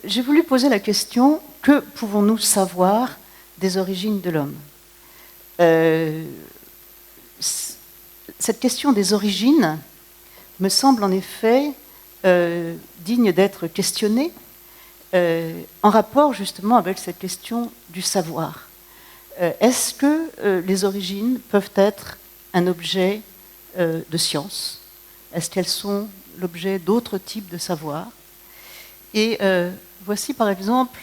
J'ai voulu poser la question, que pouvons-nous savoir des origines de l'homme ? Cette question des origines me semble en effet digne d'être questionnée en rapport justement avec cette question du savoir. Est-ce que les origines peuvent être un objet de science ? Est-ce qu'elles sont l'objet d'autres types de savoir ? Et voici par exemple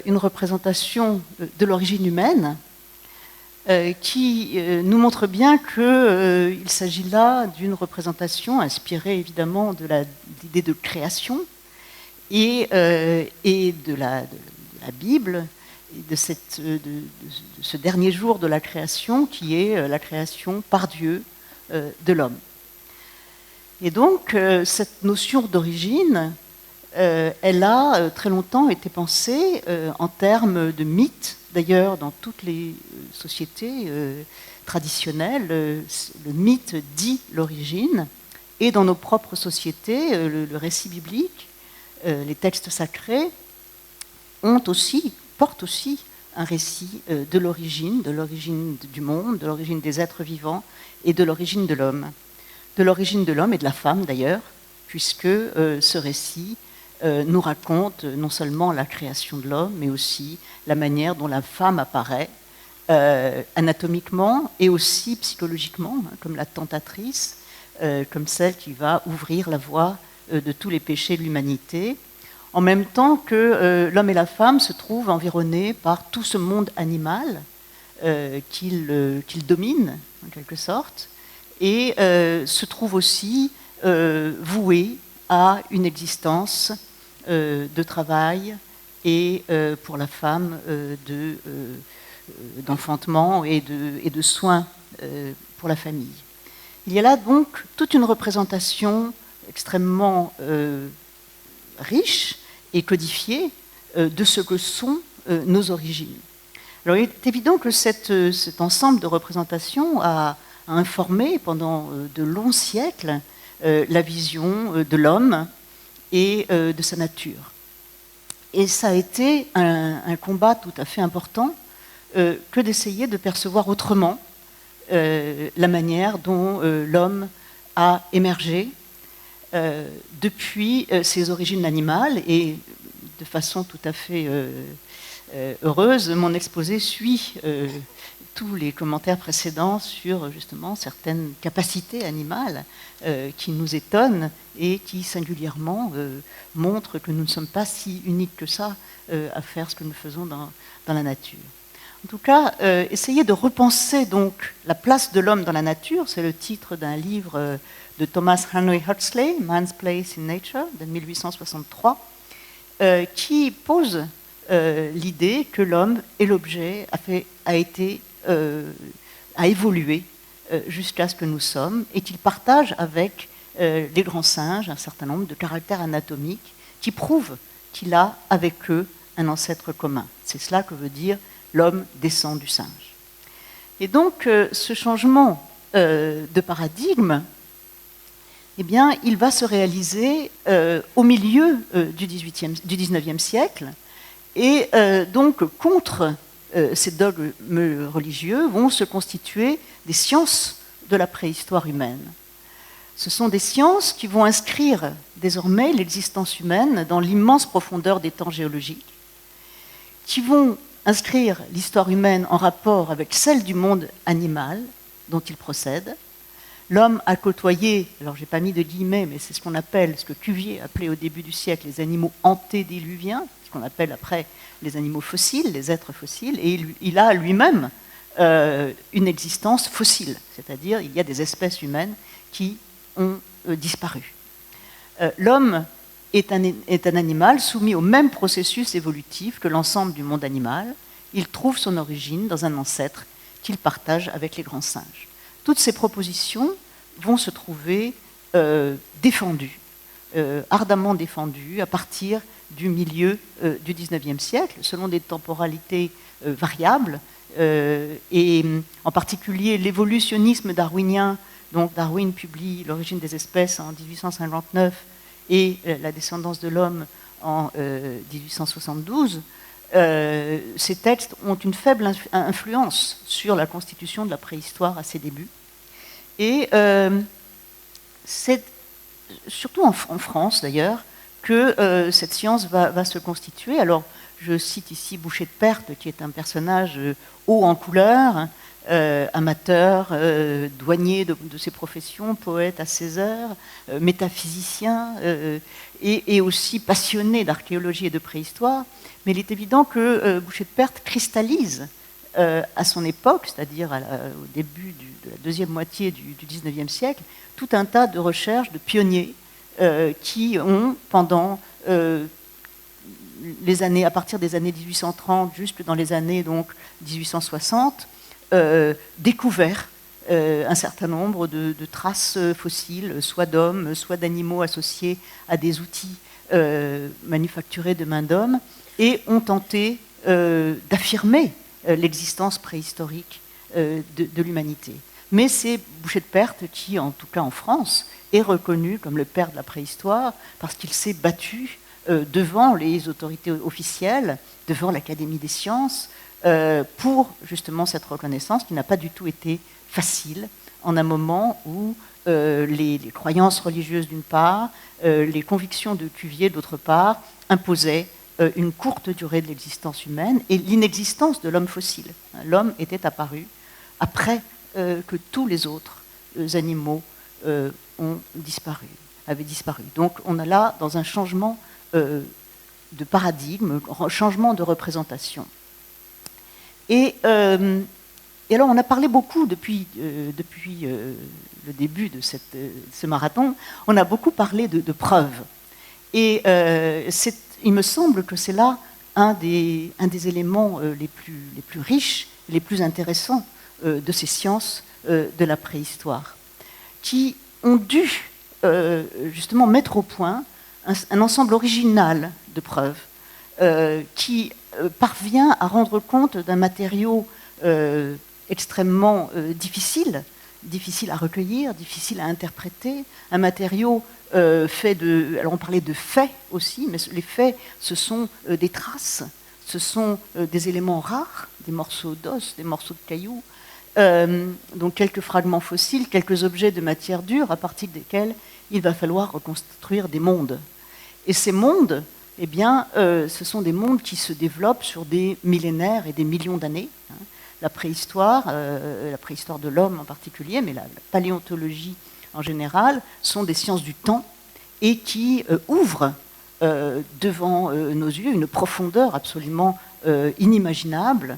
une représentation de l'origine humaine qui nous montre bien qu'il s'agit là d'une représentation inspirée évidemment de l'idée de création et de la Bible, et de ce dernier jour de la création qui est la création par Dieu de l'homme. Et donc cette notion d'origine, elle a très longtemps été pensée en termes de mythes. D'ailleurs, dans toutes les sociétés traditionnelles, le mythe dit l'origine. Et dans nos propres sociétés, le récit biblique, les textes sacrés, portent aussi un récit de l'origine du monde, de l'origine des êtres vivants et de l'origine de l'homme. De l'origine de l'homme et de la femme d'ailleurs, puisque ce récit nous raconte non seulement la création de l'homme, mais aussi la manière dont la femme apparaît anatomiquement et aussi psychologiquement, comme la tentatrice, comme celle qui va ouvrir la voie de tous les péchés de l'humanité, en même temps que l'homme et la femme se trouvent environnés par tout ce monde animal qu'ils dominent, en quelque sorte, et se trouvent aussi voués à une existence de travail et pour la femme d'enfantement et de soins pour la famille. Il y a là donc toute une représentation extrêmement riche et codifiée de ce que sont nos origines. Alors il est évident que cet ensemble de représentations a informé pendant de longs siècles la vision de l'homme et de sa nature. Et ça a été un combat tout à fait important que d'essayer de percevoir autrement la manière dont l'homme a émergé depuis ses origines animales. Et de façon tout à fait heureuse, mon exposé suit tous les commentaires précédents sur justement certaines capacités animales qui nous étonnent et qui singulièrement montrent que nous ne sommes pas si uniques que ça à faire ce que nous faisons dans la nature. En tout cas, essayer de repenser donc la place de l'homme dans la nature, c'est le titre d'un livre de Thomas Henry Huxley, Man's Place in Nature, de 1863, qui pose l'idée que l'homme est l'objet, a évolué jusqu'à ce que nous sommes, et qu'il partage avec les grands singes un certain nombre de caractères anatomiques qui prouvent qu'il a avec eux un ancêtre commun. C'est cela que veut dire l'homme descend du singe. Et donc ce changement de paradigme, eh bien, il va se réaliser au milieu du XIXe siècle, et donc contre ces dogmes religieux vont se constituer des sciences de la préhistoire humaine. Ce sont des sciences qui vont inscrire désormais l'existence humaine dans l'immense profondeur des temps géologiques, qui vont inscrire l'histoire humaine en rapport avec celle du monde animal dont il procède. L'homme a côtoyé, alors je n'ai pas mis de guillemets, mais c'est ce qu'on appelle, ce que Cuvier appelait au début du siècle les animaux antédiluviens, ce qu'on appelle après les animaux fossiles, les êtres fossiles, et il a lui-même une existence fossile, c'est-à-dire il y a des espèces humaines qui ont disparu. L'homme est un animal soumis au même processus évolutif que l'ensemble du monde animal. Il trouve son origine dans un ancêtre qu'il partage avec les grands singes. Toutes ces propositions vont se trouver défendues ardemment défendue à partir du milieu du XIXe siècle, selon des temporalités variables, et en particulier l'évolutionnisme darwinien. Donc Darwin publie L'origine des espèces en 1859 et La descendance de l'homme en 1872. Ces textes ont une faible influence sur la constitution de la préhistoire à ses débuts. Et c'est surtout en France, d'ailleurs, que cette science va se constituer. Alors, je cite ici Boucher de Perthes, qui est un personnage haut en couleur, amateur, douanier de ses professions, poète à ses heures, métaphysicien, et aussi passionné d'archéologie et de préhistoire. Mais il est évident que Boucher de Perthes cristallise à son époque, c'est-à-dire au début de la deuxième moitié du XIXe siècle, tout un tas de recherches de pionniers qui ont, pendant les années, à partir des années 1830, jusque dans les années donc 1860, découvert un certain nombre de traces fossiles, soit d'hommes, soit d'animaux associés à des outils manufacturés de main d'homme, et ont tenté d'affirmer l'existence préhistorique de l'humanité. Mais c'est Boucher de Perthes qui, en tout cas en France, est reconnu comme le père de la préhistoire parce qu'il s'est battu devant les autorités officielles, devant l'Académie des sciences, pour justement cette reconnaissance qui n'a pas du tout été facile en un moment où les croyances religieuses d'une part, les convictions de Cuvier d'autre part, imposaient une courte durée de l'existence humaine et l'inexistence de l'homme fossile. L'homme était apparu après que tous les autres animaux avaient disparu. Donc on a là dans un changement de paradigme, changement de représentation. Et alors on a parlé beaucoup depuis le début de ce marathon, on a beaucoup parlé de preuves. Et il me semble que c'est là un des éléments les plus riches, les plus intéressants de ces sciences de la préhistoire, qui ont dû justement mettre au point un ensemble original de preuves qui parvient à rendre compte d'un matériau extrêmement difficile à recueillir, difficile à interpréter, un matériau fait de... Alors on parlait de faits aussi, mais les faits, ce sont des traces, ce sont des éléments rares, des morceaux d'os, des morceaux de cailloux, donc quelques fragments fossiles, quelques objets de matière dure à partir desquels il va falloir reconstruire des mondes. Et ces mondes, eh bien, ce sont des mondes qui se développent sur des millénaires et des millions d'années. La préhistoire de l'homme en particulier, mais la paléontologie en général, sont des sciences du temps et qui ouvrent devant nos yeux une profondeur absolument inimaginable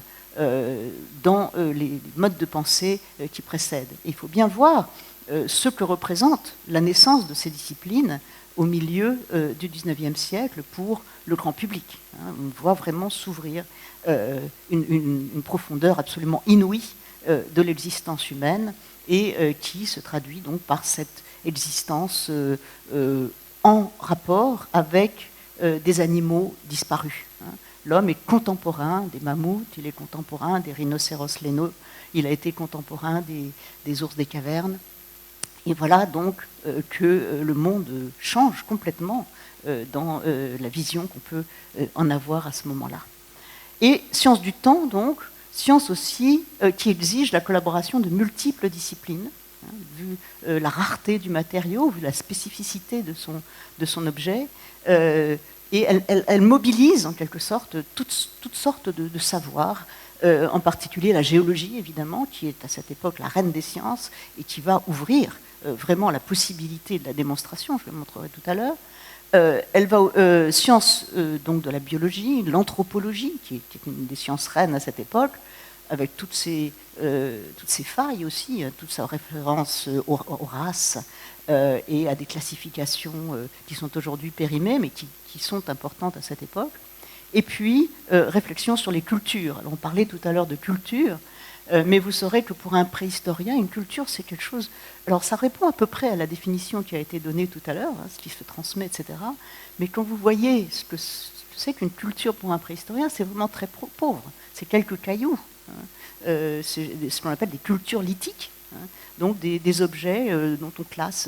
dans les modes de pensée qui précèdent. Et il faut bien voir ce que représente la naissance de ces disciplines au milieu du XIXe siècle pour le grand public. On voit vraiment s'ouvrir une profondeur absolument inouïe de l'existence humaine et qui se traduit donc par cette existence en rapport avec des animaux disparus. L'homme est contemporain des mammouths, il est contemporain des rhinocéros laineux, il a été contemporain des ours des cavernes. Et voilà donc que le monde change complètement dans la vision qu'on peut en avoir à ce moment-là. Et science du temps, donc, science aussi qui exige la collaboration de multiples disciplines, vu la rareté du matériau, vu la spécificité de son objet, et elle mobilise en quelque sorte toutes sortes de savoirs, en particulier la géologie évidemment, qui est à cette époque la reine des sciences et qui va ouvrir vraiment la possibilité de la démonstration, je le montrerai tout à l'heure. Elle va sciences donc de la biologie, l'anthropologie, qui est une des sciences reines à cette époque, avec toutes ces failles aussi, toute sa référence aux races et à des classifications qui sont aujourd'hui périmées, mais qui sont importantes à cette époque. Et puis, réflexion sur les cultures. Alors, on parlait tout à l'heure de culture. mais vous saurez que pour un préhistorien, une culture, c'est quelque chose... Alors, ça répond à peu près à la définition qui a été donnée tout à l'heure, hein, ce qui se transmet, etc. Mais quand vous voyez ce que c'est qu'une culture pour un préhistorien, c'est vraiment très pauvre. C'est quelques cailloux. Hein. C'est ce qu'on appelle des cultures lithiques. Hein. Donc, des objets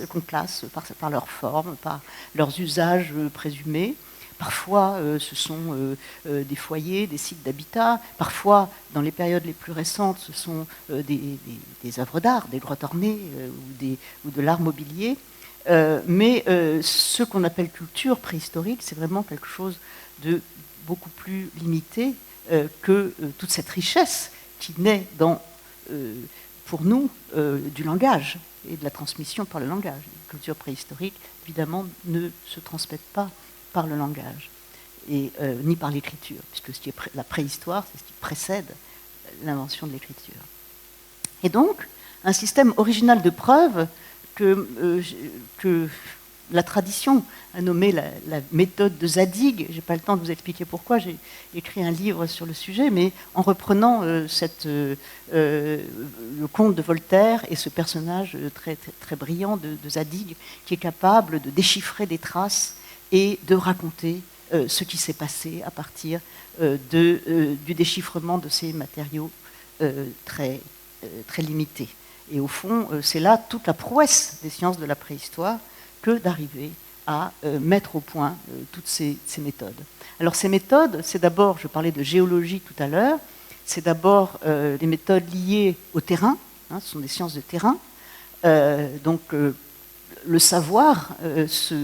qu'on classe par leur forme, par leurs usages présumés. Parfois, ce sont des foyers, des sites d'habitat. Parfois, dans les périodes les plus récentes, ce sont des œuvres d'art, des grottes ornées ou de l'art mobilier. Mais ce qu'on appelle culture préhistorique, c'est vraiment quelque chose de beaucoup plus limité que toute cette richesse qui naît pour nous du langage et de la transmission par le langage. Les cultures préhistoriques, évidemment, ne se transmettent pas par le langage, ni par l'écriture, puisque ce qui est la préhistoire, c'est ce qui précède l'invention de l'écriture. Et donc, un système original de preuve que la tradition a nommé la méthode de Zadig. Je n'ai pas le temps de vous expliquer pourquoi, j'ai écrit un livre sur le sujet, mais en reprenant le conte de Voltaire et ce personnage très, très, très brillant de Zadig, qui est capable de déchiffrer des traces et de raconter ce qui s'est passé à partir du déchiffrement de ces matériaux très, très limités. Et au fond, c'est là toute la prouesse des sciences de la préhistoire que d'arriver à mettre au point toutes ces méthodes. Alors ces méthodes, c'est d'abord, je parlais de géologie tout à l'heure, c'est d'abord des méthodes liées au terrain, hein, ce sont des sciences de terrain. Donc le savoir se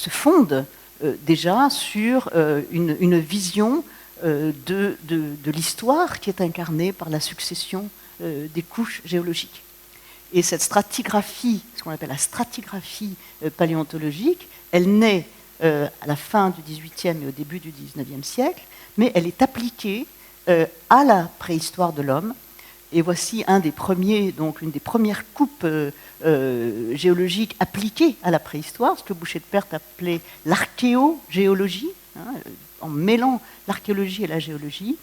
fonde déjà sur une vision de l'histoire qui est incarnée par la succession des couches géologiques. Et cette stratigraphie, ce qu'on appelle la stratigraphie paléontologique, elle naît à la fin du XVIIIe et au début du XIXe siècle, mais elle est appliquée à la préhistoire de l'homme. Et voici une des premières coupes géologiques appliquées à la préhistoire, ce que Boucher de Perthes appelait l'archéogéologie, hein, en mêlant l'archéologie et la géologie,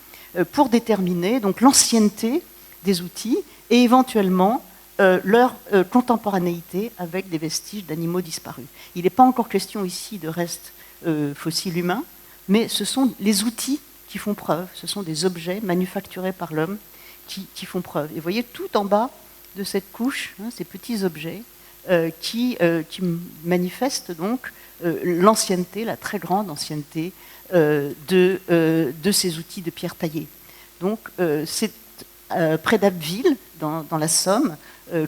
pour déterminer donc l'ancienneté des outils et éventuellement leur contemporanéité avec des vestiges d'animaux disparus. Il n'est pas encore question ici de restes fossiles humains, mais ce sont les outils qui font preuve, ce sont des objets manufacturés par l'homme qui font preuve. Et vous voyez tout en bas de cette couche, hein, ces petits objets qui manifestent donc l'ancienneté, la très grande ancienneté de ces outils de pierre taillée. Donc c'est près d'Abbeville, dans la Somme,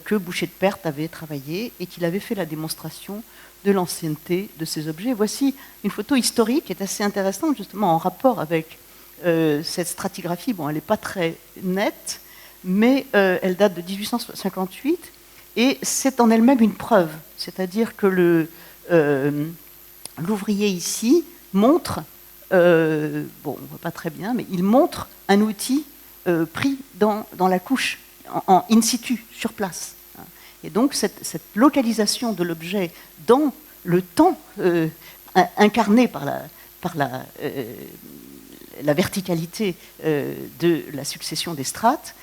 que Boucher de Perthes avait travaillé et qu'il avait fait la démonstration de l'ancienneté de ces objets. Voici une photo historique qui est assez intéressante, justement en rapport avec cette stratigraphie. Bon, elle n'est pas très nette, mais elle date de 1858 et c'est en elle-même une preuve. C'est-à-dire que l'ouvrier ici montre, bon, on ne voit pas très bien, mais il montre un outil pris dans la couche, en in situ, sur place. Et donc cette localisation de l'objet dans le temps incarné par la verticalité de la succession des strates,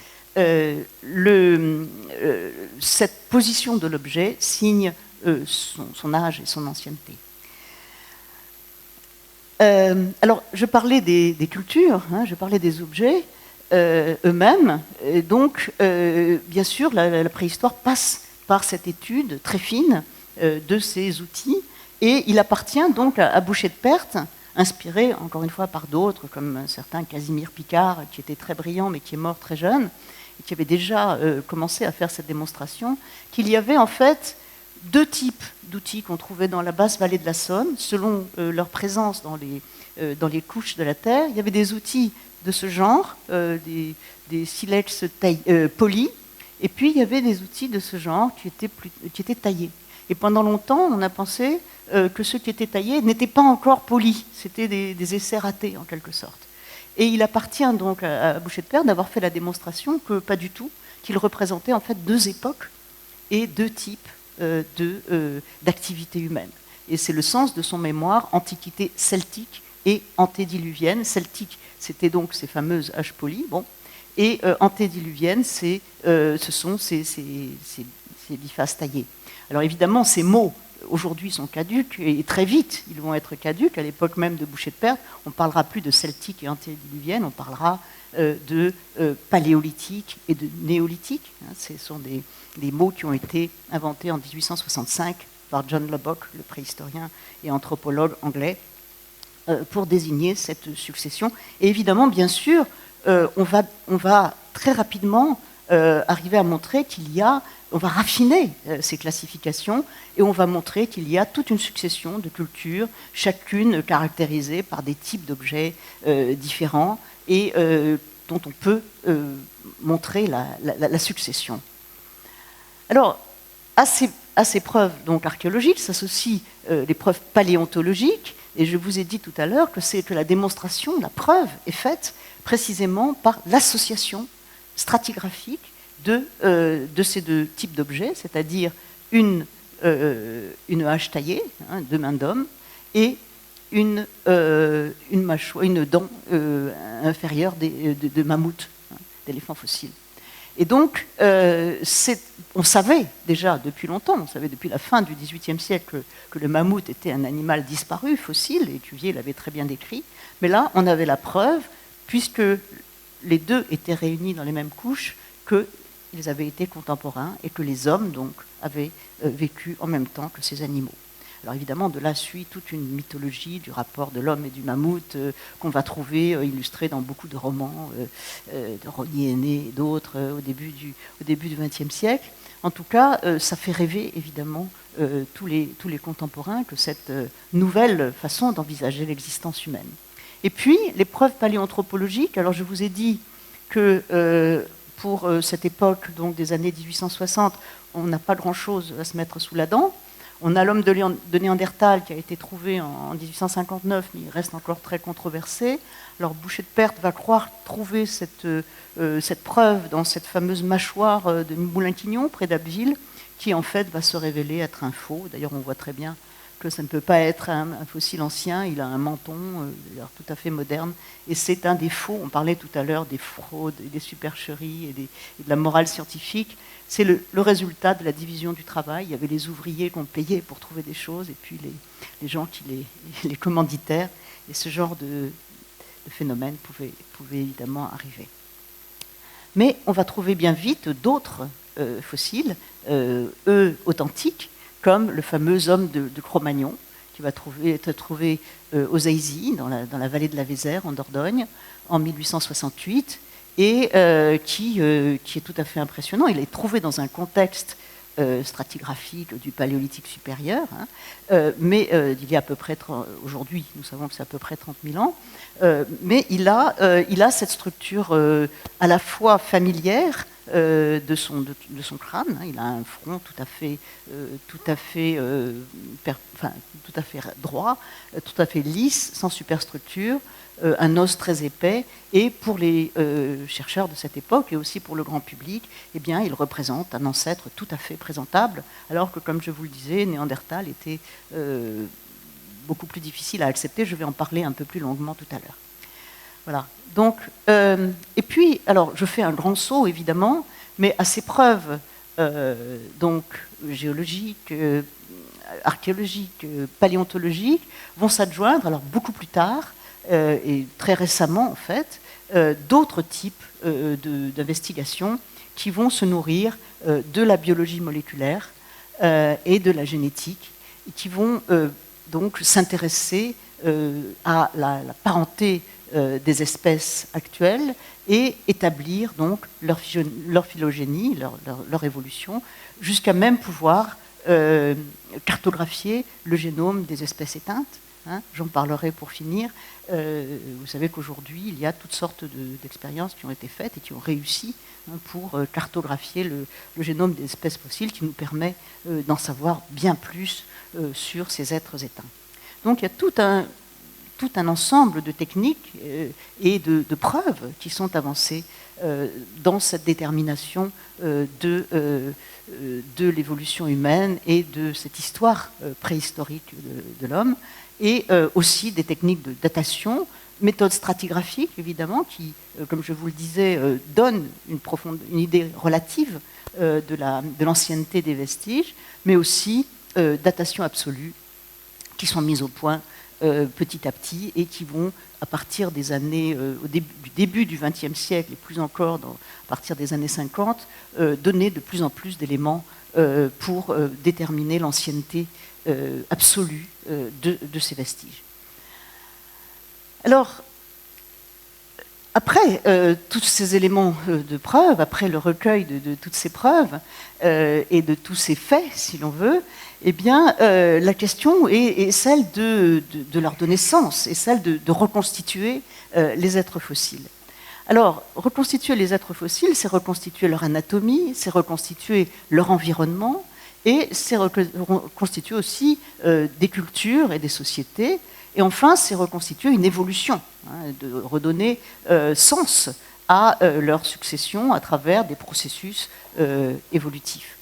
cette position de l'objet signe son âge et son ancienneté. Alors, je parlais des cultures, hein, je parlais des objets eux-mêmes, et donc, bien sûr, la préhistoire passe par cette étude très fine de ces outils, et il appartient donc à Boucher de Perthes, inspiré encore une fois par d'autres, comme un certain Casimir Picard, qui était très brillant mais qui est mort très jeune, et qui avait déjà commencé à faire cette démonstration, qu'il y avait en fait deux types d'outils qu'on trouvait dans la basse vallée de la Saône, selon leur présence dans les couches de la Terre. Il y avait des outils de ce genre, des silex polis, et puis il y avait des outils de ce genre qui étaient taillés. Et pendant longtemps, on a pensé que ceux qui étaient taillés n'étaient pas encore polis, c'était des essais ratés en quelque sorte. Et il appartient donc à Boucher de Perthes d'avoir fait la démonstration que pas du tout, qu'il représentait en fait deux époques et deux types d'activités humaines. Et c'est le sens de son mémoire Antiquité celtique et antédiluvienne. Celtique, c'était donc ces fameuses haches polies, bon, et antédiluvienne, ce sont ces bifaces taillés. Alors évidemment, ces mots, aujourd'hui, sont caducs, et très vite, ils vont être caducs. À l'époque même de Boucher-de-Perthes, on ne parlera plus de celtique et antédiluvienne, on parlera de paléolithique et de néolithique. Ce sont des mots qui ont été inventés en 1865 par John Lubbock, le préhistorien et anthropologue anglais, pour désigner cette succession. Et évidemment, bien sûr, on va très rapidement arriver à montrer on va raffiner ces classifications et on va montrer qu'il y a toute une succession de cultures, chacune caractérisée par des types d'objets différents et dont on peut montrer la succession. Alors, à ces preuves donc archéologiques s'associent les preuves paléontologiques, et je vous ai dit tout à l'heure que la démonstration, la preuve est faite précisément par l'association stratigraphique de ces deux types d'objets, c'est-à-dire une hache taillée, de main d'homme, et une dent inférieure de mammouth, d'éléphant fossile. Et donc, on savait déjà depuis longtemps, on savait depuis la fin du XVIIIe siècle que le mammouth était un animal disparu, fossile, et Cuvier l'avait très bien décrit, mais là, on avait la preuve, puisque les deux étaient réunis dans les mêmes couches, qu'ils avaient été contemporains et que les hommes, donc, avaient vécu en même temps que ces animaux. Alors évidemment, de là suit toute une mythologie du rapport de l'homme et du mammouth qu'on va trouver illustrée dans beaucoup de romans de Rosny Aîné et d'autres au début du XXe siècle. En tout cas, ça fait rêver évidemment tous les contemporains que cette nouvelle façon d'envisager l'existence humaine. Et puis, les preuves paléanthropologiques. Alors je vous ai dit que pour cette époque donc des années 1860, on n'a pas grand-chose à se mettre sous la dent. On a l'homme de Néandertal qui a été trouvé en 1859, mais il reste encore très controversé. Alors Boucher-de-Perthes va croire trouver cette preuve dans cette fameuse mâchoire de Moulin-Quignon, près d'Abbeville, qui en fait va se révéler être un faux. D'ailleurs, on voit très bien que ça ne peut pas être un fossile ancien, il a un menton d'ailleurs tout à fait moderne, et c'est un des faux. On parlait tout à l'heure des fraudes, et des supercheries et de la morale scientifique. C'est le résultat de la division du travail. Il y avait les ouvriers qu'on payait pour trouver des choses, et puis les gens qui les commanditaires, et ce genre de phénomène pouvait évidemment arriver. Mais on va trouver bien vite d'autres fossiles, eux authentiques, comme le fameux homme de Cro-Magnon, qui va être trouvé aux Aisies, dans la vallée de la Vézère, en Dordogne, en 1868, et qui est tout à fait impressionnant. Il est trouvé dans un contexte stratigraphique du Paléolithique supérieur, mais il y a à peu près, aujourd'hui, nous savons que c'est à peu près 30 000 ans, mais il a cette structure à la fois familière de son crâne. Il a un front tout à fait droit, tout à fait lisse, sans superstructure, un os très épais, et pour les chercheurs de cette époque et aussi pour le grand public, eh bien, il représente un ancêtre tout à fait présentable, alors que, comme je vous le disais, Néandertal était beaucoup plus difficile à accepter. Je vais en parler un peu plus longuement tout à l'heure. Voilà. Donc, et puis, alors, je fais un grand saut, évidemment, mais à ces preuves donc géologiques, archéologiques, paléontologiques, vont s'adjoindre, alors beaucoup plus tard, et très récemment en fait, d'autres types d'investigations qui vont se nourrir de la biologie moléculaire et de la génétique, et qui vont donc s'intéresser à la parenté des espèces actuelles et établir donc leur phylogénie, leur évolution, jusqu'à même pouvoir cartographier le génome des espèces éteintes. J'en parlerai pour finir. Vous savez qu'aujourd'hui, il y a toutes sortes d'expériences qui ont été faites et qui ont réussi pour cartographier le génome des espèces fossiles, qui nous permet d'en savoir bien plus sur ces êtres éteints. Donc il y a tout un ensemble de techniques et de preuves qui sont avancées dans cette détermination de l'évolution humaine et de cette histoire préhistorique de l'homme, et aussi des techniques de datation, méthodes stratigraphiques évidemment, qui, comme je vous le disais, donnent une idée relative de l'ancienneté des vestiges, mais aussi datation absolue, qui sont mises au point petit à petit et qui vont, à partir des années, du début du XXe siècle et plus encore à partir des années 50, donner de plus en plus d'éléments pour déterminer l'ancienneté absolue de ces vestiges. Alors, après tous ces éléments de preuve, après le recueil de toutes ces preuves et de tous ces faits, si l'on veut, eh bien, la question est celle de leur donner sens, et celle de reconstituer les êtres fossiles. Alors, reconstituer les êtres fossiles, c'est reconstituer leur anatomie, c'est reconstituer leur environnement, et c'est reconstituer aussi des cultures et des sociétés. Et enfin, c'est reconstituer une évolution, de redonner sens à leur succession à travers des processus évolutifs.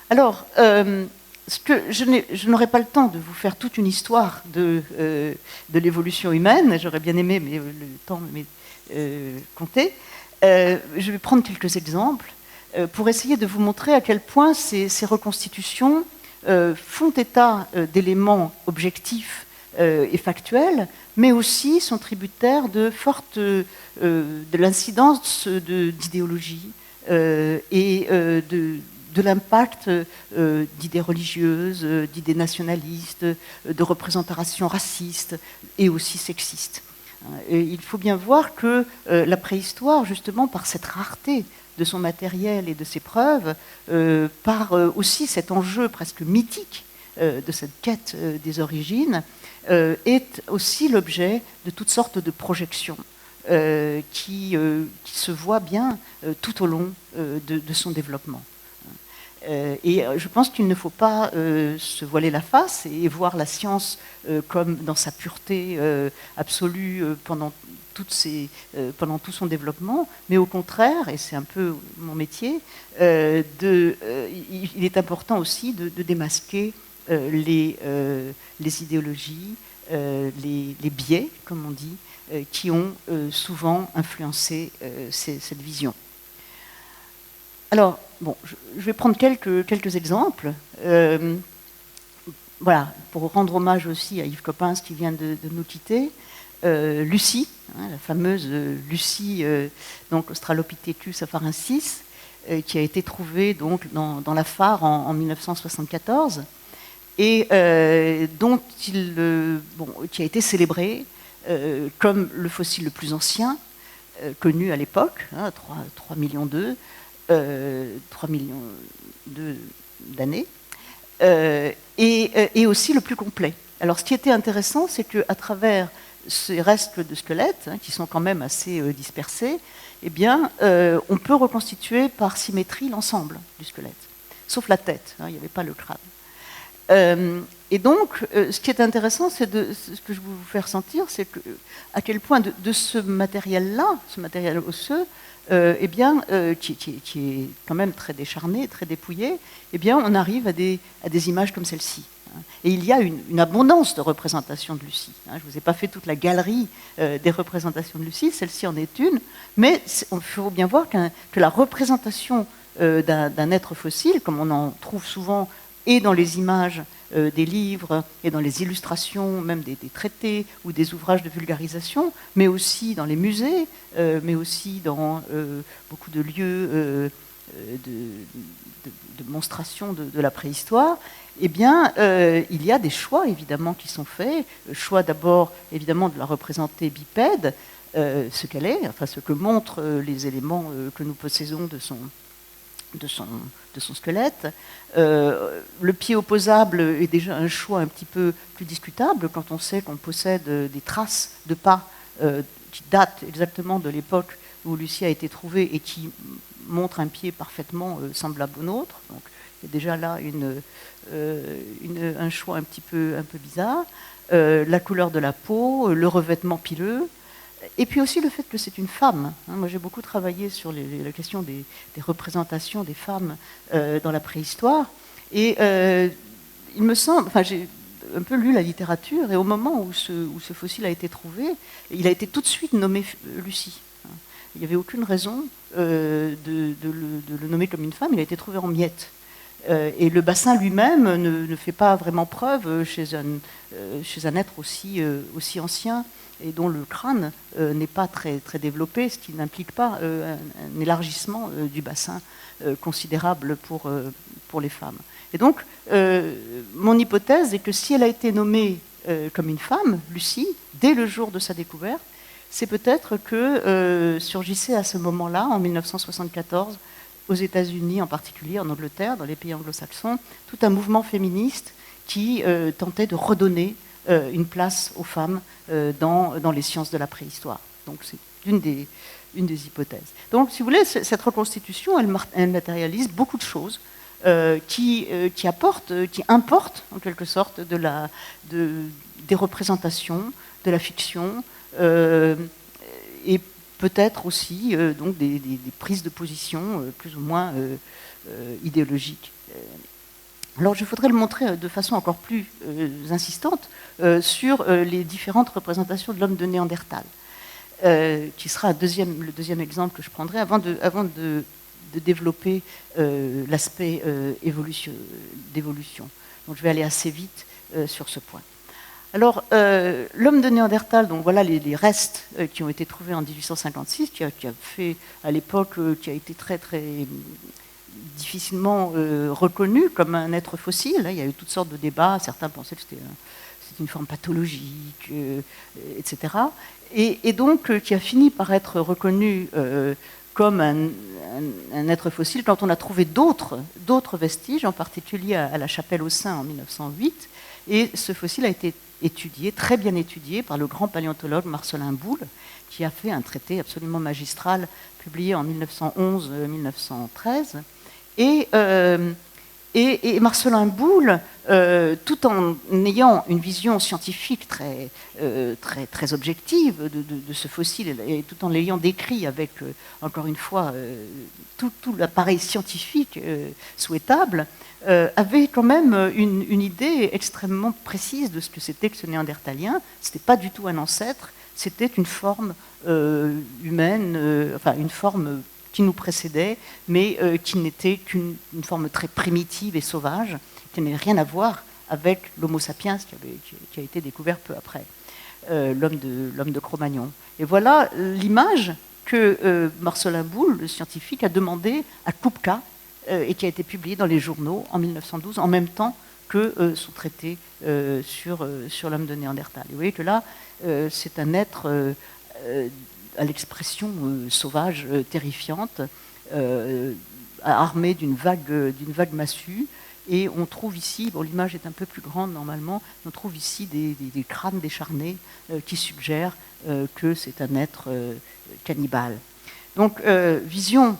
Alors, je n'aurai pas le temps de vous faire toute une histoire de l'évolution humaine, j'aurais bien aimé, mais le temps m'est compté. Je vais prendre quelques exemples pour essayer de vous montrer à quel point ces reconstitutions font état d'éléments objectifs et factuels, mais aussi sont tributaires de l'incidence d'idéologies et de l'impact d'idées religieuses, d'idées nationalistes, de représentations racistes et aussi sexistes. Et il faut bien voir que la préhistoire, justement, par cette rareté de son matériel et de ses preuves, par aussi cet enjeu presque mythique de cette quête des origines, est aussi l'objet de toutes sortes de projections qui se voient bien tout au long de son développement. Et je pense qu'il ne faut pas se voiler la face et voir la science comme dans sa pureté absolue pendant tout son développement, mais au contraire, et c'est un peu mon métier, il est important aussi de démasquer les idéologies, les biais, comme on dit, qui ont souvent influencé cette vision. Alors, bon, je vais prendre quelques exemples. Voilà, pour rendre hommage aussi à Yves Coppens qui vient de nous quitter. Lucie, la fameuse Lucie, donc Australopithecus afarensis, qui a été trouvée donc dans la Fare en 1974 et qui a été célébré comme le fossile le plus ancien connu à l'époque, 3 millions d'œufs. 3 millions d'années, et aussi le plus complet. Alors, ce qui était intéressant, c'est qu'à travers ces restes de squelettes, qui sont quand même assez dispersés, eh bien, on peut reconstituer par symétrie l'ensemble du squelette, sauf la tête, il n'y avait pas le crâne. Et donc, ce qui est intéressant, c'est ce que je veux vous faire sentir, c'est à quel point de ce matériel-là, ce matériel osseux, eh bien, qui est quand même très décharné, très dépouillé, eh bien, on arrive à des images comme celle-ci. Et il y a une abondance de représentations de Lucie. Je ne vous ai pas fait toute la galerie des représentations de Lucie, celle-ci en est une, mais il faut bien voir que la représentation d'un être fossile, comme on en trouve souvent et dans les images des livres et dans les illustrations, même des traités ou des ouvrages de vulgarisation, mais aussi dans les musées, mais aussi dans beaucoup de lieux de monstration de la préhistoire, eh bien, il y a des choix, évidemment, qui sont faits. Le choix, d'abord, évidemment, de la représenter bipède, ce qu'elle est, enfin, ce que montrent les éléments que nous possédons de son squelette. Le pied opposable est déjà un choix un petit peu plus discutable quand on sait qu'on possède des traces de pas qui datent exactement de l'époque où Lucie a été trouvée et qui montrent un pied parfaitement semblable au nôtre. Donc, il y a déjà là un choix un peu bizarre. la couleur de la peau, le revêtement pileux, et puis aussi le fait que c'est une femme. Moi, j'ai beaucoup travaillé sur la question des représentations des femmes dans la préhistoire, et il me semble, enfin, j'ai un peu lu la littérature, et au moment où ce fossile a été trouvé, il a été tout de suite nommé Lucie. Il n'y avait aucune raison de le nommer comme une femme, il a été trouvé en miettes. Et le bassin lui-même ne fait pas vraiment preuve chez un être aussi ancien et dont le crâne n'est pas très, très développé, ce qui n'implique pas un élargissement du bassin considérable pour les femmes. Et donc, mon hypothèse est que si elle a été nommée comme une femme, Lucie, dès le jour de sa découverte, c'est peut-être que surgissait à ce moment-là, en 1974, aux États-Unis en particulier, en Angleterre, dans les pays anglo-saxons, tout un mouvement féministe qui tentait de redonner une place aux femmes dans les sciences de la préhistoire. Donc c'est une des hypothèses. Donc, si vous voulez, cette reconstitution, elle matérialise beaucoup de choses qui importent en quelque sorte des représentations, de la fiction, et peut-être aussi donc des prises de position plus ou moins idéologiques. Alors je voudrais le montrer de façon encore plus insistante sur les différentes représentations de l'homme de Néandertal, qui sera le deuxième exemple que je prendrai avant de développer l'aspect d'évolution. Donc je vais aller assez vite sur ce point. Alors, l'homme de Néandertal, donc voilà les restes qui ont été trouvés en 1856, qui a fait à l'époque, qui a été très très difficilement reconnu comme un être fossile. Il y a eu toutes sortes de débats, certains pensaient que c'était une forme pathologique, etc. Et donc qui a fini par être reconnu comme un être fossile quand on a trouvé d'autres vestiges, en particulier à la Chapelle aux Saints en 1908. Et ce fossile a été étudié, très bien étudié, par le grand paléontologue Marcellin Boule, qui a fait un traité absolument magistral publié en 1911-1913. Et Marcellin Boule, tout en ayant une vision scientifique très, très, très objective de ce fossile, et tout en l'ayant décrit avec, encore une fois, tout l'appareil scientifique souhaitable, avait quand même une idée extrêmement précise de ce que c'était que ce néandertalien. Ce n'était pas du tout un ancêtre, c'était une forme humaine, enfin une forme qui nous précédait, mais qui n'était qu'une forme très primitive et sauvage, qui n'avait rien à voir avec l'Homo sapiens qui a été découvert peu après, l'homme de Cro-Magnon. Et voilà l'image que Marcellin Boule, le scientifique, a demandé à Kupka, et qui a été publié dans les journaux en 1912, en même temps que son traité sur l'homme de Néandertal. Et vous voyez que là, c'est un être à l'expression sauvage, terrifiante, armé d'une vague massue. Et on trouve ici, bon, l'image est un peu plus grande normalement, on trouve ici des crânes décharnés qui suggèrent que c'est un être cannibale. Donc, vision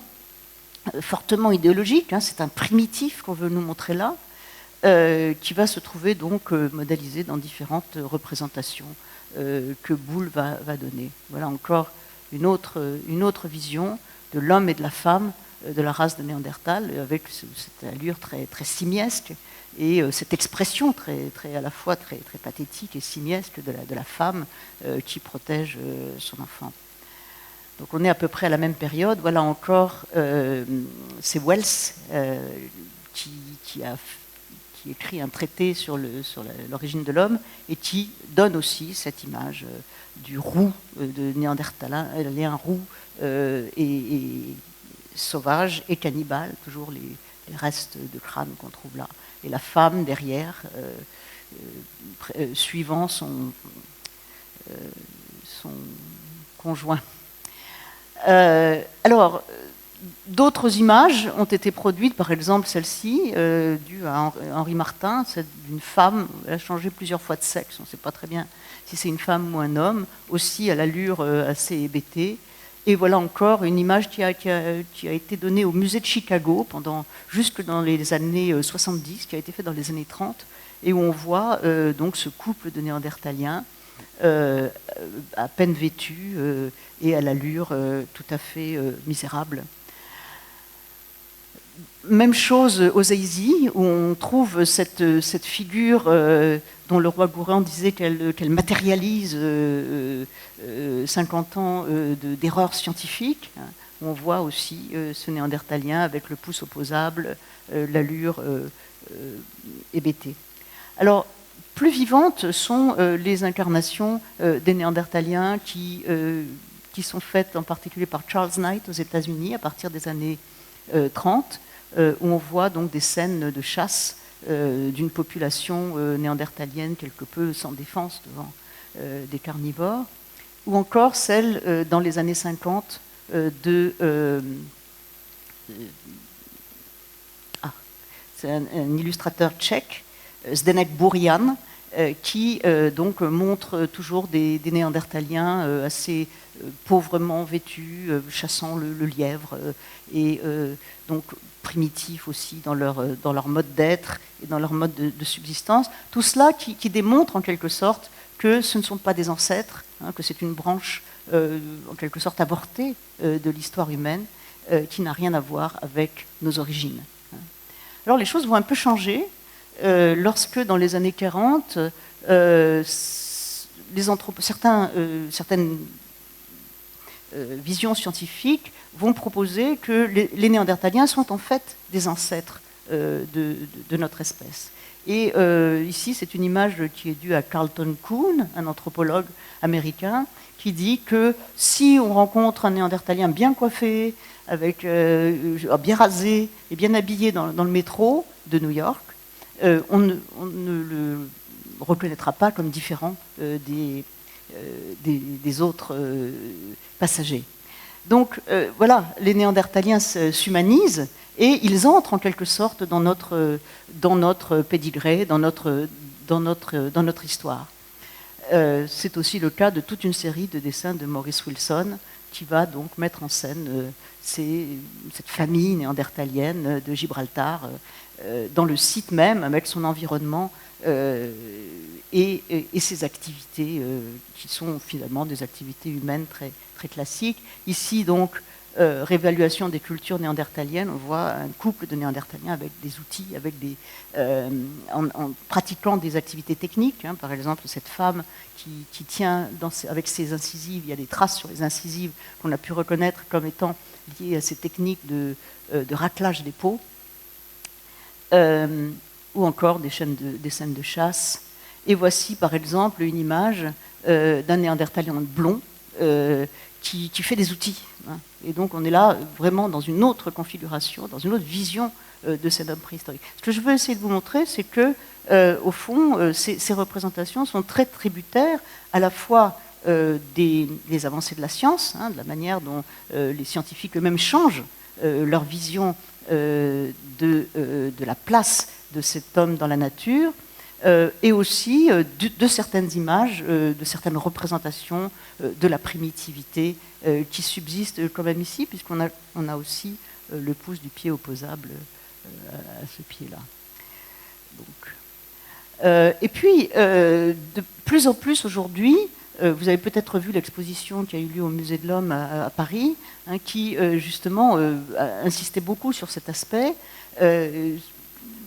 fortement idéologique, hein, c'est un primitif qu'on veut nous montrer là, qui va se trouver donc modélisé dans différentes représentations que Boule va donner. Voilà encore une autre vision de l'homme et de la femme de la race de Néandertal, avec cette allure très, très simiesque et cette expression très, très, à la fois très, très pathétique et simiesque de la femme qui protège son enfant. Donc on est à peu près à la même période. Voilà encore, c'est Wells qui écrit un traité sur l'origine de l'homme et qui donne aussi cette image du roux de Néandertalien roux et sauvage et cannibale, toujours les restes de crâne qu'on trouve là. Et la femme derrière, suivant son conjoint. Alors, d'autres images ont été produites, par exemple celle-ci, due à Henri Martin, c'est d'une femme, elle a changé plusieurs fois de sexe, on ne sait pas très bien si c'est une femme ou un homme, aussi à l'allure assez hébétée. Et voilà encore une image qui a été donnée au musée de Chicago jusque dans les années 70, qui a été faite dans les années 30, et où on voit donc ce couple de Néandertaliens à peine vêtus et à l'allure tout à fait misérable. Même chose aux Zaïsis, où on trouve cette figure dont le roi Gourand disait qu'elle matérialise 50 ans d'erreurs scientifiques. On voit aussi ce Néandertalien avec le pouce opposable, l'allure hébétée. Alors, plus vivantes sont les incarnations des Néandertaliens qui sont faites en particulier par Charles Knight aux États-Unis à partir des années 30, où on voit donc des scènes de chasse d'une population néandertalienne quelque peu sans défense devant des carnivores, ou encore celle dans les années 50 c'est un illustrateur tchèque, Zdeněk Burian, qui donc montre toujours des Néandertaliens assez pauvrement vêtus, chassant le lièvre, et donc primitifs aussi dans leur mode d'être et dans leur mode de subsistance. Tout cela qui démontre en quelque sorte que ce ne sont pas des ancêtres, que c'est une branche en quelque sorte avortée de l'histoire humaine, qui n'a rien à voir avec nos origines. Alors les choses vont un peu changer lorsque dans les années 40, certaines visions scientifiques vont proposer que les Néandertaliens sont en fait des ancêtres de notre espèce. Et ici, c'est une image qui est due à Carlton Kuhn, un anthropologue américain, qui dit que si on rencontre un Néandertalien bien coiffé, bien rasé et bien habillé dans le métro de New York, on ne le reconnaîtra pas comme différent des autres passagers. Donc voilà, les Néandertaliens s'humanisent et ils entrent en quelque sorte dans notre pédigré, dans notre histoire. C'est aussi le cas de toute une série de dessins de Maurice Wilson qui va donc mettre en scène cette famille néandertalienne de Gibraltar dans le site même, avec son environnement et ses activités qui sont finalement des activités humaines très, très classiques. Ici donc, réévaluation des cultures néandertaliennes, on voit un couple de Néandertaliens avec des outils, en pratiquant des activités techniques. Par exemple, cette femme qui tient avec ses incisives, il y a des traces sur les incisives qu'on a pu reconnaître comme étant liées à ces techniques de raclage des peaux, ou encore des scènes de chasse. Et voici par exemple une image d'un Néandertalien blond qui fait des outils. Et donc on est là vraiment dans une autre configuration, dans une autre vision de cet homme préhistorique. Ce que je veux essayer de vous montrer, c'est que, au fond, ces représentations sont très tributaires à la fois des avancées de la science, de la manière dont les scientifiques eux-mêmes changent leur vision de la place de cet homme dans la nature, et aussi de certaines images, de certaines représentations de la primitivité qui subsiste quand même ici, puisqu'on a aussi le pouce du pied opposable à ce pied-là. Et puis, de plus en plus aujourd'hui, vous avez peut-être vu l'exposition qui a eu lieu au Musée de l'Homme à Paris, qui justement insistait beaucoup sur cet aspect.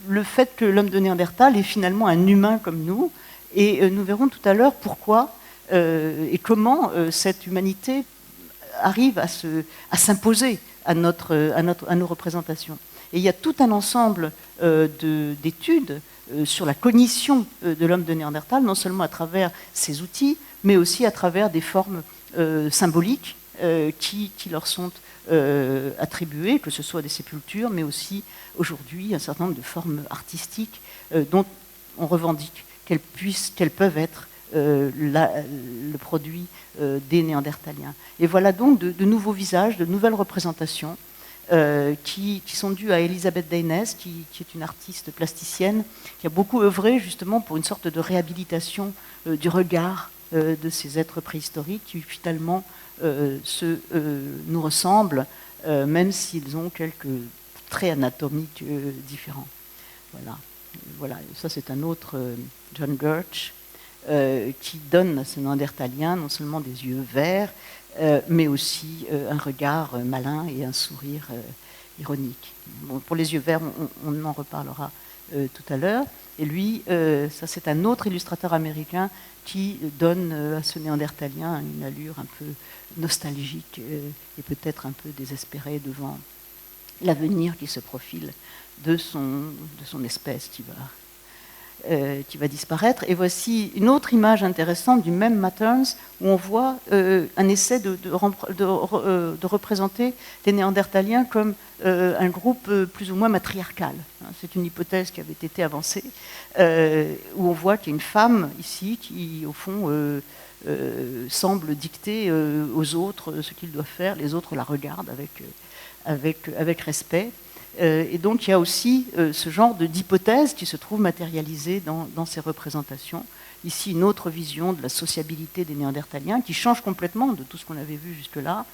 Le fait que l'homme de Néandertal est finalement un humain comme nous, et nous verrons tout à l'heure pourquoi et comment cette humanité arrive à s'imposer à nos représentations. Et il y a tout un ensemble d'études sur la cognition de l'homme de Néandertal, non seulement à travers ses outils, mais aussi à travers des formes symboliques qui leur sont attribuées, que ce soit des sépultures, mais aussi aujourd'hui un certain nombre de formes artistiques dont on revendique qu'elles peuvent être le produit des Néandertaliens. Et voilà donc de nouveaux visages, de nouvelles représentations qui sont dues à Elisabeth Deynes, qui est une artiste plasticienne, qui a beaucoup œuvré justement pour une sorte de réhabilitation du regard de ces êtres préhistoriques qui finalement nous ressemblent, même s'ils ont quelques traits anatomiques différents. Voilà. voilà, ça c'est un autre John Birch, qui donne à ce néandertalien non seulement des yeux verts, mais aussi un regard malin et un sourire ironique. Bon, pour les yeux verts, on en reparlera tout à l'heure. Et lui, ça c'est un autre illustrateur américain qui donne à ce néandertalien une allure un peu nostalgique et peut-être un peu désespérée devant l'avenir qui se profile de son espèce qui va disparaître. Et voici une autre image intéressante du même Matterns, où on voit un essai de représenter les Néandertaliens comme un groupe plus ou moins matriarcal. C'est une hypothèse qui avait été avancée, où on voit qu'il y a une femme ici qui, au fond, semble dicter aux autres ce qu'ils doivent faire. Les autres la regardent avec respect. Et donc il y a aussi ce genre d'hypothèse qui se trouve matérialisée dans ces représentations. Ici, une autre vision de la sociabilité des Néandertaliens qui change complètement de tout ce qu'on avait vu jusque-là.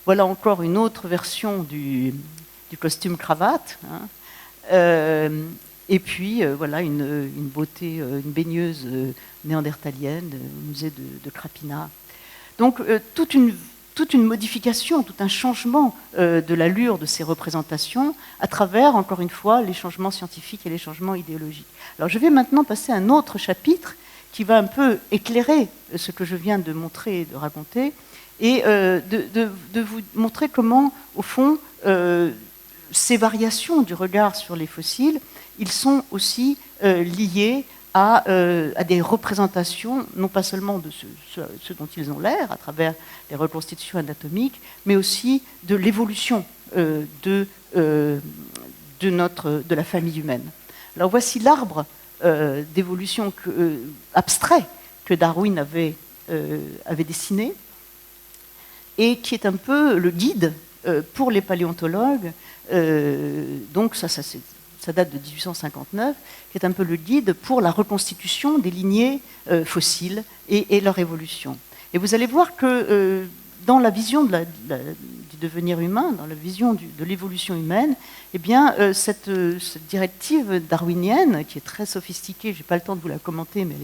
Voilà encore une autre version du costume-cravate. Et puis, voilà une beauté, une baigneuse néandertalienne au musée de Krapina. Donc, toute une modification, tout un changement de l'allure de ces représentations à travers, encore une fois, les changements scientifiques et les changements idéologiques. Alors je vais maintenant passer à un autre chapitre qui va un peu éclairer ce que je viens de montrer et de raconter, et de vous montrer comment, au fond, ces variations du regard sur les fossiles, ils sont aussi liés à des représentations, non pas seulement de ce dont ils ont l'air, à travers les reconstitutions anatomiques, mais aussi de l'évolution de la famille humaine. Alors voici l'arbre d'évolution abstrait que Darwin avait dessiné, et qui est un peu le guide pour les paléontologues. Donc ça date de 1859, qui est un peu le guide pour la reconstitution des lignées fossiles et leur évolution. Et vous allez voir que dans la vision du devenir humain, dans la vision de l'évolution humaine, eh bien, cette directive darwinienne, qui est très sophistiquée, je n'ai pas le temps de vous la commenter, mais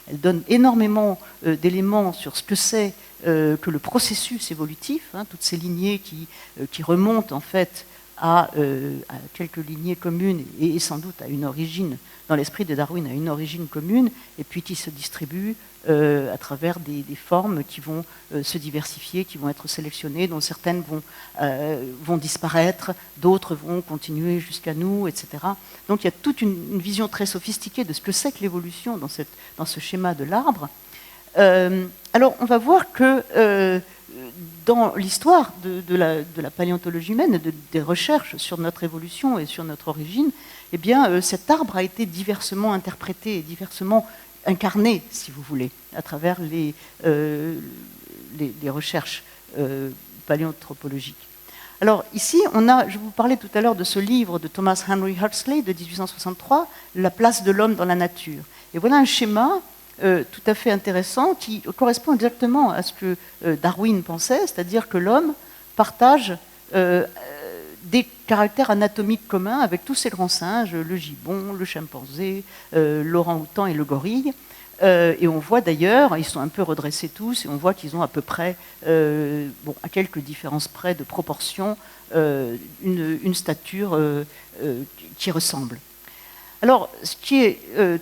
elle donne énormément d'éléments sur ce que c'est que le processus évolutif, toutes ces lignées qui remontent en fait à quelques lignées communes et sans doute à une origine, dans l'esprit de Darwin, à une origine commune, et puis qui se distribuent à travers des formes qui vont se diversifier, qui vont être sélectionnées, dont certaines vont disparaître, d'autres vont continuer jusqu'à nous, etc. Donc il y a toute une vision très sophistiquée de ce que c'est que l'évolution dans ce schéma de l'arbre. Alors on va voir que dans l'histoire de la paléontologie humaine, des recherches sur notre évolution et sur notre origine, eh bien, cet arbre a été diversement interprété et diversement incarné, si vous voulez, à travers les recherches paléanthropologiques. Alors ici, je vous parlais tout à l'heure de ce livre de Thomas Henry Huxley de 1863, La place de l'homme dans la nature. Et voilà un schéma tout à fait intéressant qui correspond exactement à ce que Darwin pensait, c'est-à-dire que l'homme partage des caractères anatomiques communs avec tous ces grands singes, le gibbon, le chimpanzé, l'orang-outan et le gorille. Et on voit d'ailleurs, ils sont un peu redressés tous, et on voit qu'ils ont à peu près, à quelques différences près de proportion, une stature qui ressemble. Alors, ce qui est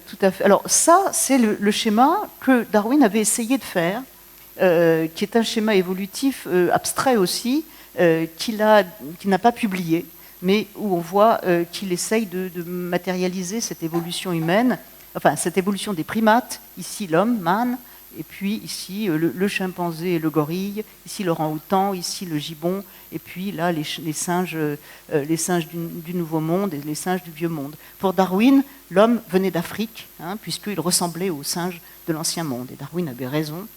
tout à fait. Alors, ça, c'est le schéma que Darwin avait essayé de faire, qui est un schéma évolutif abstrait aussi, qu'il n'a pas publié, mais où on voit qu'il essaye de matérialiser cette évolution humaine, enfin, cette évolution des primates, ici l'homme, man, et puis ici le chimpanzé et le gorille, ici l'orang-outan, ici le gibbon, et puis là les singes du Nouveau Monde et les singes du Vieux Monde. Pour Darwin, l'homme venait d'Afrique, puisqu'il ressemblait aux singes de l'Ancien Monde. Et Darwin avait raison.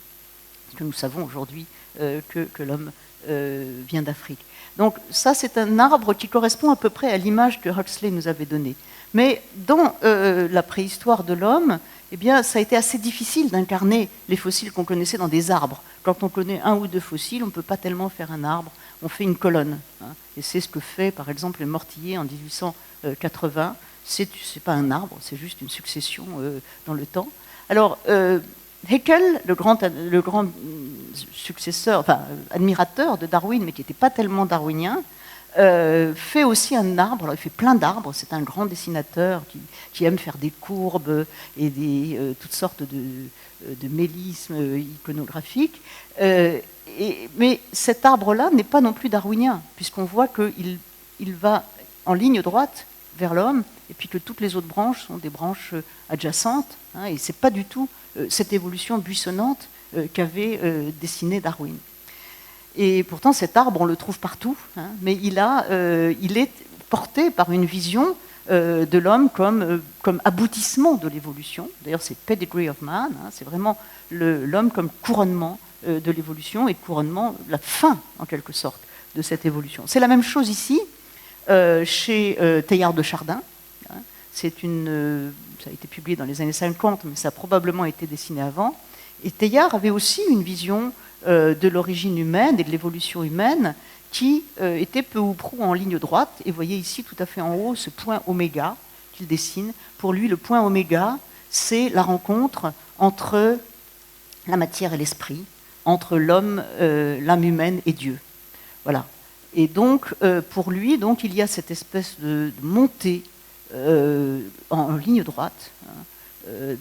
que nous savons aujourd'hui que l'homme vient d'Afrique. Donc ça, c'est un arbre qui correspond à peu près à l'image que Huxley nous avait donnée. Mais dans la préhistoire de l'homme, eh bien, ça a été assez difficile d'incarner les fossiles qu'on connaissait dans des arbres. Quand on connaît un ou deux fossiles, on ne peut pas tellement faire un arbre, on fait une colonne. Hein. Et c'est ce que fait, par exemple, le Mortillier en 1880. C'est pas un arbre, c'est juste une succession dans le temps. Alors, Haeckel, le grand successeur, enfin, admirateur de Darwin, mais qui n'était pas tellement darwinien, fait aussi un arbre. Alors, il fait plein d'arbres. C'est un grand dessinateur qui aime faire des courbes et toutes sortes de mélismes iconographiques. Mais cet arbre-là n'est pas non plus darwinien, puisqu'on voit qu'il va en ligne droite vers l'homme, et puis que toutes les autres branches sont des branches adjacentes, hein, et ce n'est pas du tout cette évolution buissonnante qu'avait dessinée Darwin. Et pourtant, cet arbre, on le trouve partout, hein, mais il est porté par une vision de l'homme comme aboutissement de l'évolution. D'ailleurs, c'est Pedigree of Man, hein, c'est vraiment l'homme comme couronnement de l'évolution et couronnement, la fin, en quelque sorte, de cette évolution. C'est la même chose ici, chez Teilhard de Chardin. Hein, ça a été publié dans les années 50, mais ça a probablement été dessiné avant. Et Teilhard avait aussi une vision de l'origine humaine et de l'évolution humaine qui était peu ou prou en ligne droite. Et vous voyez ici, tout à fait en haut, ce point oméga qu'il dessine. Pour lui, le point oméga, c'est la rencontre entre la matière et l'esprit, entre l'homme, l'âme humaine et Dieu. Voilà. Et donc, pour lui, donc, il y a cette espèce de montée en ligne droite, hein,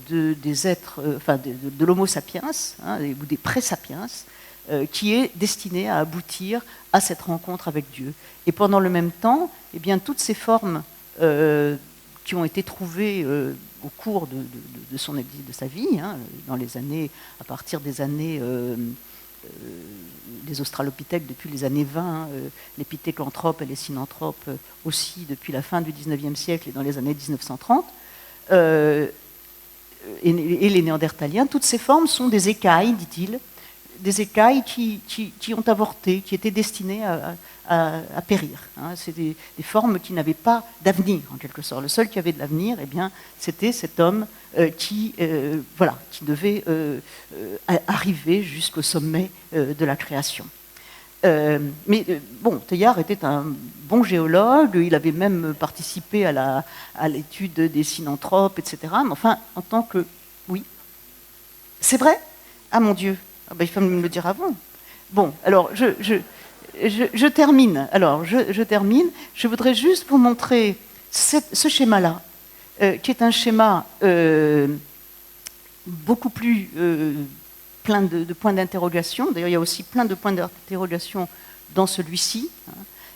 des êtres, enfin de l'homo sapiens, hein, ou des pré-sapiens, qui est destiné à aboutir à cette rencontre avec Dieu. Et pendant le même temps, eh bien, toutes ces formes qui ont été trouvées au cours de sa vie, hein, dans les années, à partir des années, les australopithèques depuis les années 20, hein, les pithécanthropes et les synanthropes aussi depuis la fin du 19e siècle et dans les années 1930, et les néandertaliens, toutes ces formes sont des écailles, dit-il, des écailles qui ont avorté, qui étaient destinées à périr. Hein. C'est des formes qui n'avaient pas d'avenir, en quelque sorte. Le seul qui avait de l'avenir, eh bien, c'était cet homme qui devait arriver jusqu'au sommet de la création. Bon, Teilhard était un bon géologue, il avait même participé à l'étude des synanthropes, etc. Mais enfin, en tant que... Oui. C'est vrai? Ah mon Dieu, il faut me le dire avant. Bon, alors, je termine. Alors, je termine. Je voudrais juste vous montrer ce schéma-là, qui est un schéma beaucoup plus... plein de points d'interrogation. D'ailleurs, il y a aussi plein de points d'interrogation dans celui-ci, hein,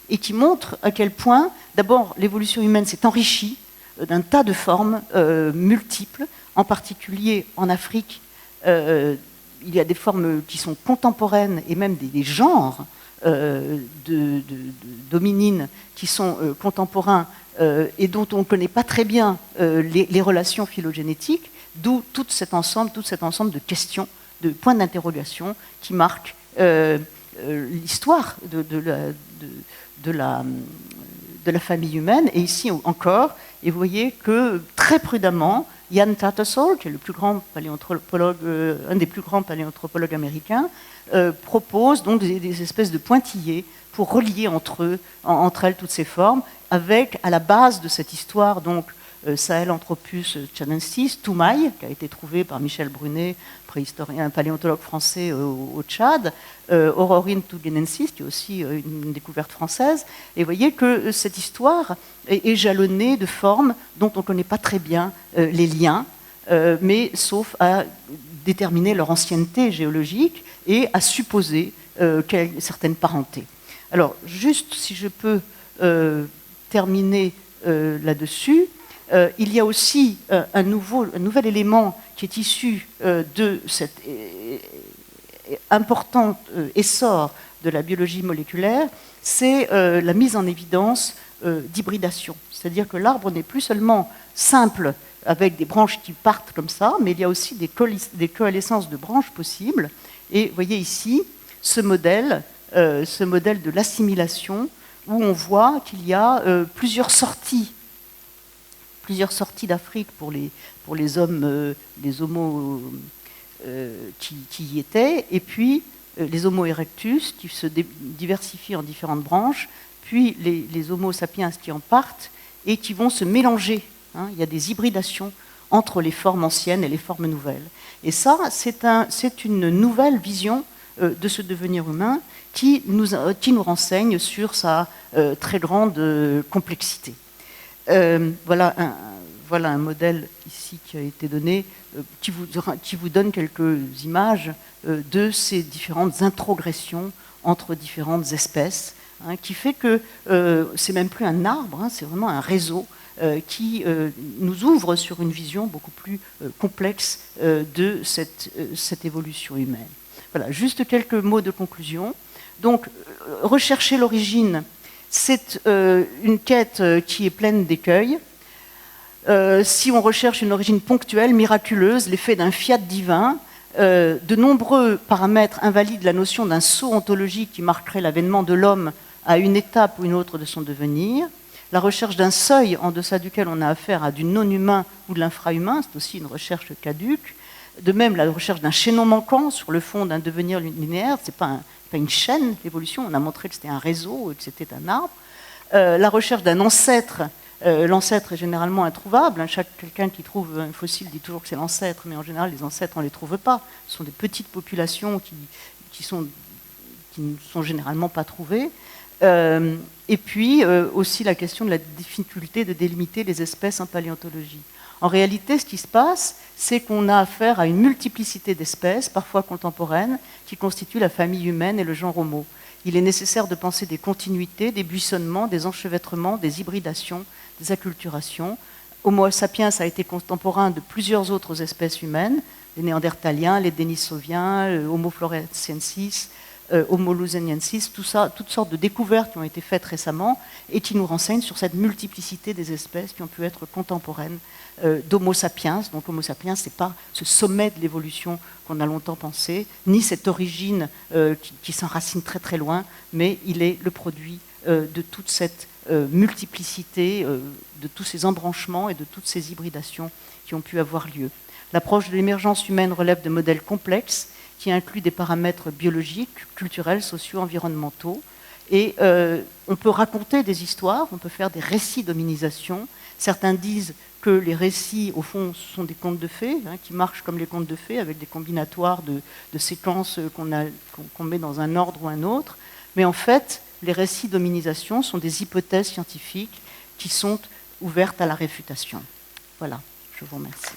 et qui montre à quel point, d'abord, l'évolution humaine s'est enrichie d'un tas de formes multiples, en particulier en Afrique. Il y a des formes qui sont contemporaines et même des genres d'hominines qui sont contemporains et dont on ne connaît pas très bien les relations phylogénétiques, d'où tout cet ensemble de questions, de points d'interrogation qui marquent l'histoire de la famille humaine. Et ici encore, et vous voyez que très prudemment, Ian Tattersall, qui est le plus grand paléanthropologue, un des plus grands paléanthropologues américains, propose donc des espèces de pointillés pour relier entre elles toutes ces formes, avec à la base de cette histoire donc Sahelanthropus tchadensis, Toumaï, qui a été trouvé par Michel Brunet, préhistorien, un paléontologue français au Tchad, Aurorine tugenensis, qui est aussi une découverte française. Et vous voyez que cette histoire est jalonnée de formes dont on ne connaît pas très bien les liens, mais sauf à déterminer leur ancienneté géologique et à supposer certaines parentés. Alors, juste si je peux terminer là-dessus, il y a aussi un nouvel élément qui est issu de cet important essor de la biologie moléculaire, c'est la mise en évidence d'hybridation. C'est-à-dire que l'arbre n'est plus seulement simple avec des branches qui partent comme ça, mais il y a aussi des coalescences de branches possibles. Et vous voyez ici ce modèle de l'assimilation, où on voit qu'il y a plusieurs sorties d'Afrique pour les hommes, les homos qui y étaient, et puis les Homo erectus qui se diversifient en différentes branches, puis les Homo sapiens qui en partent et qui vont se mélanger. Il y a des hybridations entre les formes anciennes et les formes nouvelles. Et ça, c'est une nouvelle vision de ce devenir humain qui nous renseigne sur sa très grande complexité. Voilà un modèle ici qui a été donné, qui vous donne quelques images de ces différentes introgressions entre différentes espèces, qui fait que c'est même plus un arbre, c'est vraiment un réseau qui nous ouvre sur une vision beaucoup plus complexe de cette évolution humaine. Voilà, juste quelques mots de conclusion. Donc, rechercher l'origine, c'est une quête qui est pleine d'écueils. Si on recherche une origine ponctuelle, miraculeuse, l'effet d'un fiat divin, de nombreux paramètres invalident la notion d'un saut ontologique qui marquerait l'avènement de l'homme à une étape ou une autre de son devenir. La recherche d'un seuil en deçà duquel on a affaire à du non-humain ou de l'infra-humain, c'est aussi une recherche caduque. De même, la recherche d'un chaînon manquant sur le fond d'un devenir linéaire, ce n'est pas une chaîne, l'évolution, on a montré que c'était un réseau, que c'était un arbre. La recherche d'un ancêtre, l'ancêtre est généralement introuvable. Quelqu'un qui trouve un fossile dit toujours que c'est l'ancêtre, mais en général, les ancêtres, on ne les trouve pas. Ce sont des petites populations qui ne sont généralement pas trouvées. Et puis aussi la question de la difficulté de délimiter les espèces en paléontologie. En réalité, ce qui se passe, c'est qu'on a affaire à une multiplicité d'espèces, parfois contemporaines, qui constituent la famille humaine et le genre Homo. Il est nécessaire de penser des continuités, des buissonnements, des enchevêtrements, des hybridations, des acculturations. Homo sapiens a été contemporain de plusieurs autres espèces humaines, les néandertaliens, les dénisoviens, Homo floresiensis, Homo luzoniensis, tout ça, toutes sortes de découvertes qui ont été faites récemment et qui nous renseignent sur cette multiplicité des espèces qui ont pu être contemporaines d'Homo sapiens. Donc Homo sapiens, ce n'est pas ce sommet de l'évolution qu'on a longtemps pensé, ni cette origine qui s'enracine très très loin, mais il est le produit de toute cette multiplicité, de tous ces embranchements et de toutes ces hybridations qui ont pu avoir lieu. L'approche de l'émergence humaine relève de modèles complexes qui inclut des paramètres biologiques, culturels, sociaux, environnementaux. Et on peut raconter des histoires, on peut faire des récits d'hominisation. Certains disent que les récits, au fond, sont des contes de fées, qui marchent comme les contes de fées, avec des combinatoires de séquences qu'on met dans un ordre ou un autre. Mais en fait, les récits d'hominisation sont des hypothèses scientifiques qui sont ouvertes à la réfutation. Voilà, je vous remercie.